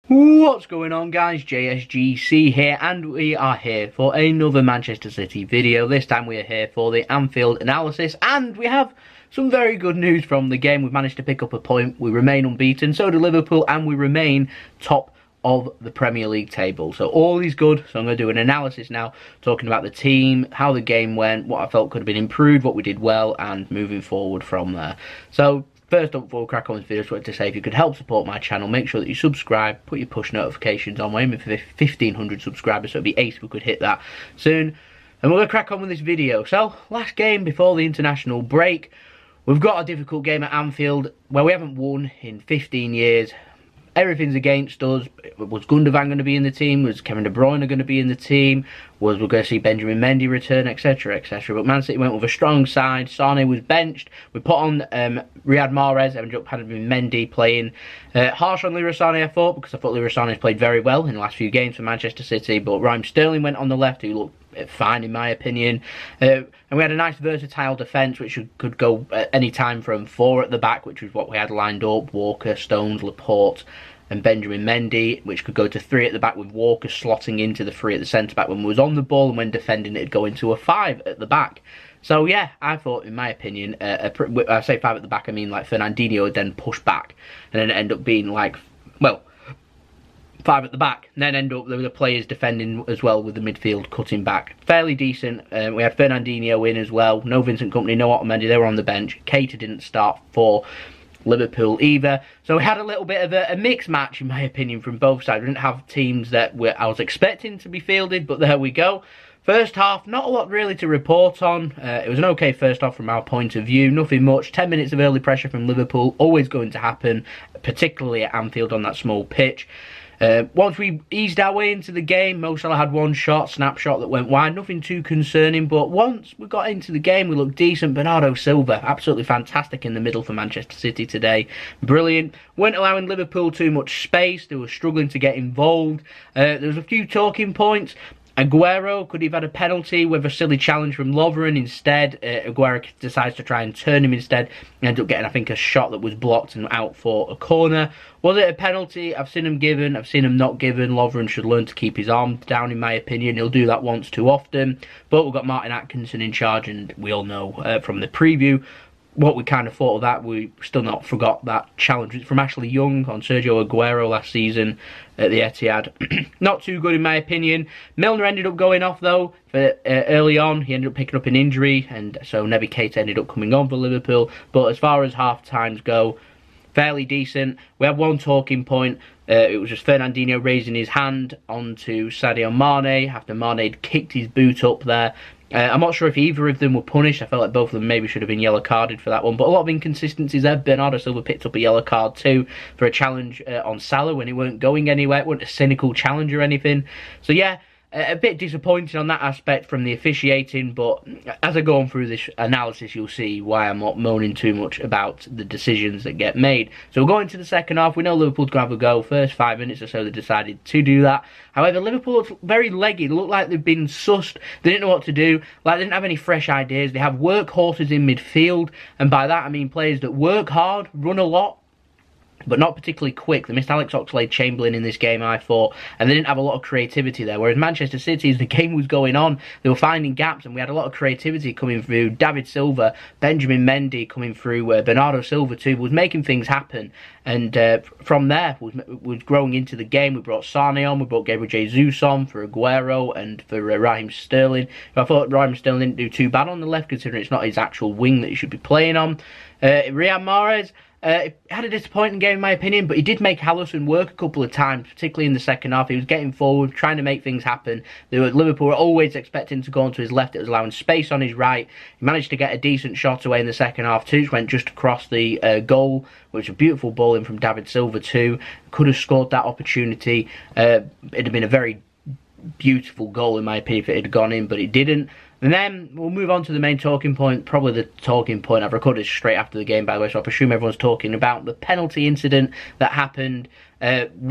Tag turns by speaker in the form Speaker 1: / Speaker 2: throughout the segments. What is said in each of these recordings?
Speaker 1: What's going on, guys? JSGC here, and we are here for another Manchester City video. This time we are here for the Anfield analysis, and we have some very good news from the game. We've managed to pick up a point. We remain unbeaten, so do Liverpool, and we remain top of the Premier League table. So all is good. So I'm going to do an analysis now, talking about the team, how the game went, what I felt could have been improved, what we did well, and moving forward from there. So first up, before we crack on with this video, I just wanted to say if you could help support my channel, make sure that you subscribe, put your push notifications on. We're aiming for 1,500 subscribers, so it'd be ace if we could hit that soon. And we're going to crack on with this video. So, last game before the international break, we've got a difficult game at Anfield where we haven't won in 15 years. Everything's against us. Was Gundogan going to be in the team? Was Kevin De Bruyne going to be in the team? Was we going to see Benjamin Mendy return, etc, etc. But Man City went with a strong side. Sane was benched. We put on Riyad Mahrez. Ended up having Mendy playing. Harsh on Leroy Sane, I thought, because I thought Leroy Sane has played very well in the last few games for Manchester City. But Raheem Sterling went on the left, who looked fine in my opinion. And we had a nice versatile defence, which could go at any time from 4 at the back, which was what we had lined up. Walker, Stones, Laporte and Benjamin Mendy, which could go to 3 at the back, with Walker slotting into the 3 at the centre-back when we was on the ball, and when defending it'd go into a 5 at the back. So yeah, I thought, in my opinion, I say 5 at the back, I mean like Fernandinho would then push back, and then it end up being like, well, 5 at the back, and then end up with the players defending as well, with the midfield cutting back. Fairly decent. We had Fernandinho in as well, no Vincent Kompany, no Otamendi, they were on the bench. Keita didn't start for Liverpool either. So we had a little bit of a mixed match, in my opinion, from both sides. We didn't have teams that I was expecting to be fielded, but there we go. First half, not a lot really to report on. It was an okay first half from our point of view. Nothing much. 10 minutes of early pressure from Liverpool, always going to happen, particularly at Anfield on that small pitch. Once we eased our way into the game, Mo Salah had one snapshot that went wide, nothing too concerning, but once we got into the game we looked decent. Bernardo Silva, absolutely fantastic in the middle for Manchester City today, brilliant. Weren't allowing Liverpool too much space, they were struggling to get involved. There was a few talking points. Aguero could have had a penalty with a silly challenge from Lovren. Instead, Aguero decides to try and turn him instead. He ended up getting, I think, a shot that was blocked and out for a corner. Was it a penalty? I've seen him given, I've seen him not given. Lovren should learn to keep his arms down, in my opinion. He'll do that once too often. But we've got Martin Atkinson in charge, and we all know from the preview what we kind of thought of that. We still not forgot that challenge from Ashley Young on Sergio Aguero last season at the Etihad. Not too good in my opinion. Milner ended up going off though early on. He ended up picking up an injury, and so Naby Keita ended up coming on for Liverpool. But as far as half times go, fairly decent. We had one talking point. It was just Fernandinho raising his hand onto Sadio Mane after Mane had kicked his boot up there. I'm not sure if either of them were punished. I felt like both of them maybe should have been yellow carded for that one. But a lot of inconsistencies there. Bernardo Silva picked up a yellow card too for a challenge on Salah when he weren't going anywhere. It wasn't a cynical challenge or anything. So yeah, a bit disappointing on that aspect from the officiating, but as I go on through this analysis you'll see why I'm not moaning too much about the decisions that get made. So we'll go into the second half. We know Liverpool's going to have a go. First 5 minutes or so they decided to do that. However, Liverpool looked very leggy. They looked like they've been sussed. They didn't know what to do. Like, they didn't have any fresh ideas. They have workhorses in midfield, and by that I mean players that work hard, run a lot, but not particularly quick. They missed Alex Oxlade-Chamberlain in this game, I thought, and they didn't have a lot of creativity there. Whereas Manchester City, as the game was going on, they were finding gaps, and we had a lot of creativity coming through. David Silva, Benjamin Mendy coming through, Bernardo Silva too, was making things happen. And from there, was growing into the game. We brought Sane on, we brought Gabriel Jesus on for Aguero and for Raheem Sterling. I thought Raheem Sterling didn't do too bad on the left, considering it's not his actual wing that he should be playing on. Riyad Mahrez had a disappointing game in my opinion, but he did make Allison work a couple of times, particularly in the second half. He was getting forward, trying to make things happen. Liverpool were always expecting to go onto his left. It was allowing space on his right. He managed to get a decent shot away in the second half too, which went just across the goal, which was a beautiful ball in from David Silva too. Could have scored that opportunity. It'd have been a very beautiful goal in my opinion if it had gone in, but it didn't. And then we'll move on to the main talking point, probably the talking point. I've recorded straight after the game, by the way, so I presume everyone's talking about the penalty incident that happened.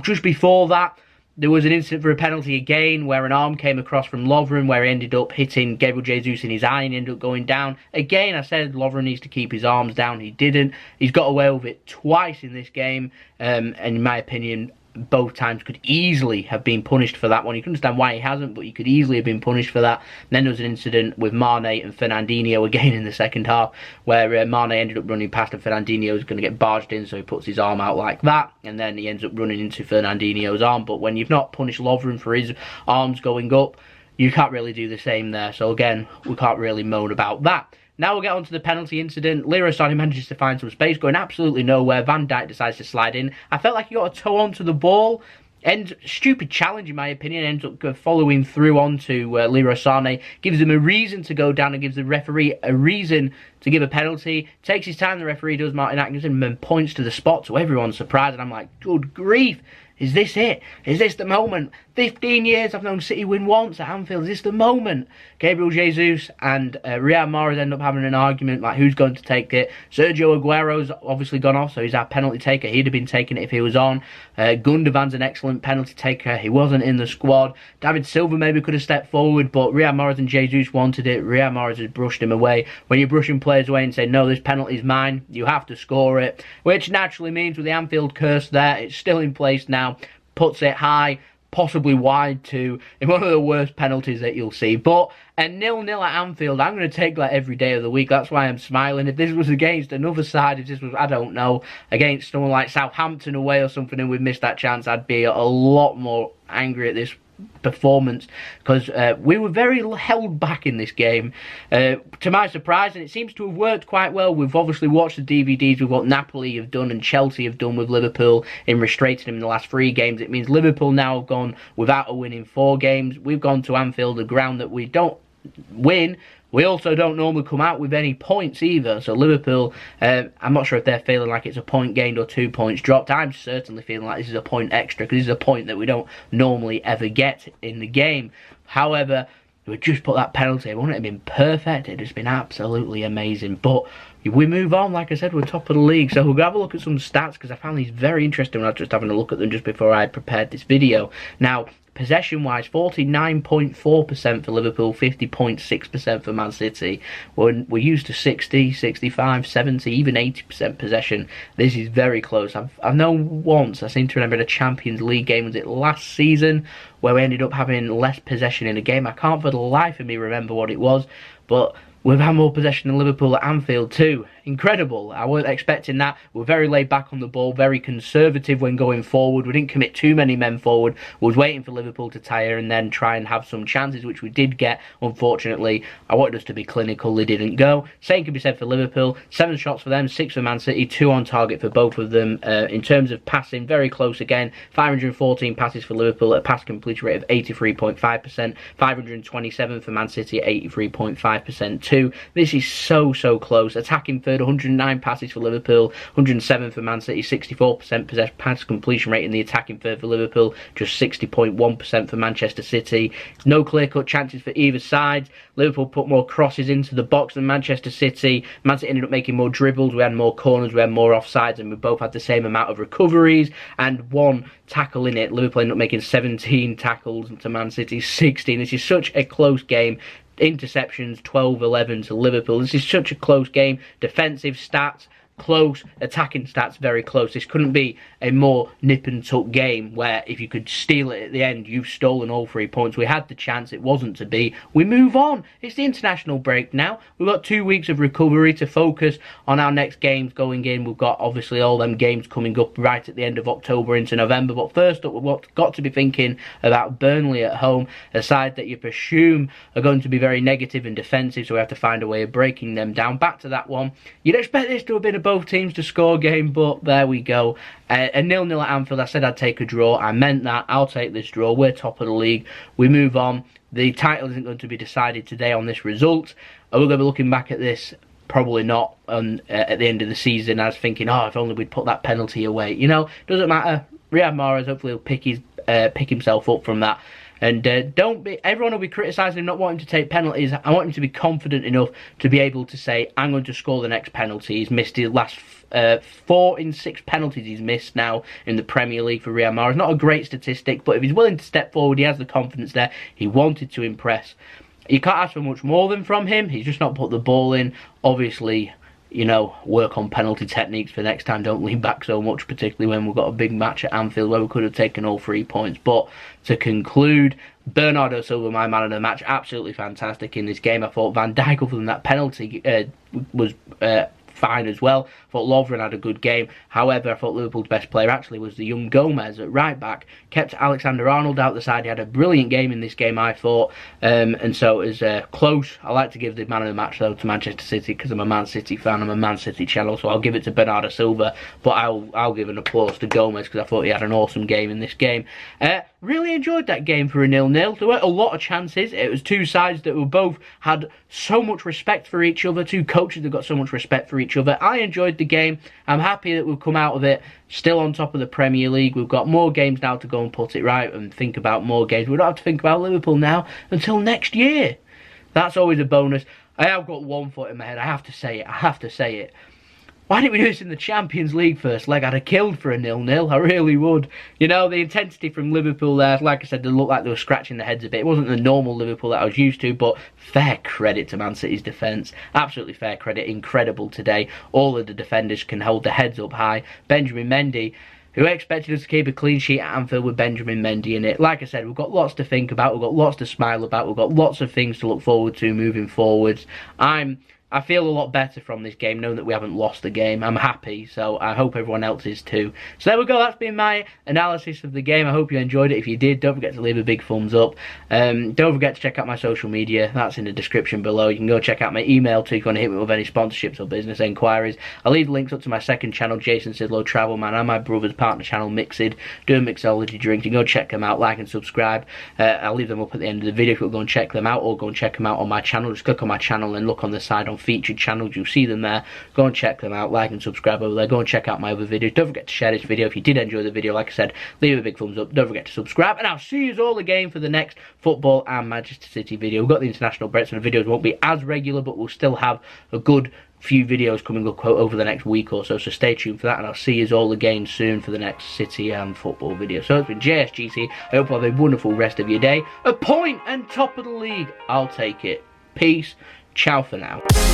Speaker 1: Just before that, there was an incident for a penalty again, where an arm came across from Lovren, where he ended up hitting Gabriel Jesus in his eye and ended up going down. Again, I said Lovren needs to keep his arms down. He didn't. He's got away with it twice in this game, and in my opinion, both times could easily have been punished for that one. You can understand why he hasn't, but he could easily have been punished for that. And then there was an incident with Mane and Fernandinho again in the second half, where Mane ended up running past and Fernandinho was going to get barged in, so he puts his arm out like that, and then he ends up running into Fernandinho's arm. But when you've not punished Lovren for his arms going up, you can't really do the same there. So again, we can't really moan about that. Now we'll get on to the penalty incident. Leroy Sané manages to find some space, going absolutely nowhere. Van Dijk decides to slide in. I felt like he got a toe onto the ball. And stupid challenge, in my opinion, ends up following through onto Leroy Sané. Gives him a reason to go down and gives the referee a reason to give a penalty. Takes his time, the referee does, Martin Atkinson, and points to the spot, so everyone's surprised. And I'm like, good grief. Is this it? Is this the moment? 15 years I've known City win once at Anfield. Is this the moment? Gabriel Jesus and Riyad Mahrez end up having an argument, like who's going to take it. Sergio Aguero's obviously gone off, so he's our penalty taker. He'd have been taking it if he was on. Gundogan's an excellent penalty taker. He wasn't in the squad. David Silva maybe could have stepped forward, but Riyad Mahrez and Jesus wanted it. Riyad Mahrez has brushed him away. When you're brushing players away and say, no, this penalty's mine, you have to score it, which naturally means with the Anfield curse there, it's still in place now. Puts it high, possibly wide too, in one of the worst penalties that you'll see. But a 0-0 at Anfield, I'm going to take that every day of the week. That's why I'm smiling. If this was against another side, if this was, I don't know, against someone like Southampton away or something and we'd missed that chance, I'd be a lot more angry at this performance, because we were very held back in this game, to my surprise, and it seems to have worked quite well. We've obviously watched the DVDs with what Napoli have done and Chelsea have done with Liverpool in restraining them in the last 3 games. It means Liverpool now have gone without a win in 4 games. We've gone to Anfield, a ground that we don't win. We also don't normally come out with any points either. So Liverpool, I'm not sure if they're feeling like it's a point gained or 2 points dropped. I'm certainly feeling like this is a point extra, because this is a point that we don't normally ever get in the game. However, we just put that penalty. It wouldn't have been perfect. It has been absolutely amazing. But we move on. Like I said, we're top of the league. So we'll have a look at some stats, because I found these very interesting when I was just having a look at them just before I prepared this video. Now, possession-wise, 49.4% for Liverpool, 50.6% for Man City. We're used to 60, 65, 70, even 80% possession. This is very close. I've known once, I seem to remember, in a Champions League game, was it last season, where we ended up having less possession in a game. I can't for the life of me remember what it was, but we've had more possession than Liverpool at Anfield too. Incredible. I wasn't expecting that. We're very laid back on the ball, very conservative when going forward. We didn't commit too many men forward. We was waiting for Liverpool to tire and then try and have some chances, which we did get, unfortunately. I wanted us to be clinical. They didn't go. Same can be said for Liverpool. 7 shots for them, 6 for Man City, 2 on target for both of them. In terms of passing, very close again. 514 passes for Liverpool at a pass completion rate of 83.5%. 527 for Man City at 83.5% too. This is so close. Attacking third, 109 passes for Liverpool, 107 for Man City, 64% pass completion rate in the attacking third for Liverpool, just 60.1% for Manchester City. No clear-cut chances for either side. Liverpool put more crosses into the box than Manchester City. Man City ended up making more dribbles, we had more corners, we had more offsides, and we both had the same amount of recoveries and 1 tackle in it. Liverpool ended up making 17 tackles to Man City 16. This is such a close game. Interceptions 12-11 to Liverpool. This is such a close game. Defensive stats close, attacking stats very close. This couldn't be a more nip and tuck game where if you could steal it at the end, you've stolen all 3 points. We had the chance, it wasn't to be. We move on. It's the international break now. We've got 2 weeks of recovery to focus on our next games going in. We've got obviously all them games coming up right at the end of October into November, but first up we've got to be thinking about Burnley at home, a side that you presume are going to be very negative and defensive, so we have to find a way of breaking them down. Back to that one. You'd expect this to have been a both teams to score game, but there we go. A 0-0 at Anfield. I said I'd take a draw. I meant that. I'll take this draw. We're top of the league. We move on. The title isn't going to be decided today on this result. Are we going to be looking back at this? Probably not at the end of the season as thinking, oh, if only we'd put that penalty away. You know, doesn't matter. Riyad Mahrez hopefully will pick himself up from that. And everyone will be criticising him not wanting to take penalties. I want him to be confident enough to be able to say, I'm going to score the next penalty. He's missed his last 4 in 6 penalties he's missed now in the Premier League for Riyad Mahrez. Not a great statistic, but if he's willing to step forward, he has the confidence there. He wanted to impress. You can't ask for much more than from him. He's just not put the ball in. Obviously, you know, work on penalty techniques for next time. Don't lean back so much, particularly when we've got a big match at Anfield where we could have taken all 3 points. But to conclude, Bernardo Silva, my man of the match, absolutely fantastic in this game. I thought Van Dijk, other than that penalty, was fine as well. I thought Lovren had a good game. However, I thought Liverpool's best player actually was the young Gomez at right back. Kept Alexander-Arnold out the side. He had a brilliant game in this game, I thought. And so it was close. I like to give the man of the match, though, to Manchester City because I'm a Man City fan. I'm a Man City channel, so I'll give it to Bernardo Silva. But I'll give an applause to Gomez because I thought he had an awesome game in this game. Really enjoyed that game for a 0-0. There weren't a lot of chances. It was two sides that were both had so much respect for each other. Two coaches that got so much respect for each other. I enjoyed the game. I'm happy that we've come out of it still on top of the Premier League. We've got more games now to go and put it right and think about more games. We don't have to think about Liverpool now until next year. That's always a bonus. I have got one foot in my head. I have to say it. I have to say it. Why didn't we do this in the Champions League first leg? I'd have killed for a 0-0. I really would. You know, the intensity from Liverpool there, like I said, they looked like they were scratching their heads a bit. It wasn't the normal Liverpool that I was used to, but fair credit to Man City's defence. Absolutely fair credit. Incredible today. All of the defenders can hold their heads up high. Benjamin Mendy, who expected us to keep a clean sheet at Anfield with Benjamin Mendy in it. Like I said, we've got lots to think about. We've got lots to smile about. We've got lots of things to look forward to moving forwards. I feel a lot better from this game, knowing that we haven't lost the game. I'm happy, so I hope everyone else is too. So there we go, that's been my analysis of the game. I hope you enjoyed it. If you did, don't forget to leave a big thumbs up. Don't forget to check out my social media. That's in the description below. You can go check out my email too if you want to hit me with any sponsorships or business enquiries. I'll leave links up to my second channel, Jason Sidlow Travel Man, and my brother's partner channel, Mixed, doing mixology drinks. You can go check them out, like and subscribe. I'll leave them up at the end of the video if you want to go and check them out, or go and check them out on my channel. Just click on my channel and look on the side on featured channels. You'll see them there. Go and check them out, like and subscribe over there. Go and check out my other videos. Don't forget to share this video if you did enjoy the video. Like I said, leave a big thumbs up. Don't forget to subscribe, and I'll see you all again for the next football and Manchester City video. We've got the international break, so the videos won't be as regular, but we'll still have a good few videos coming up over the next week or so, so stay tuned for that, and I'll see you all again soon for the next City and football video. So it's been JSGC. I hope you have a wonderful rest of your day. A point and top of the league. I'll take it. Peace. Ciao for now.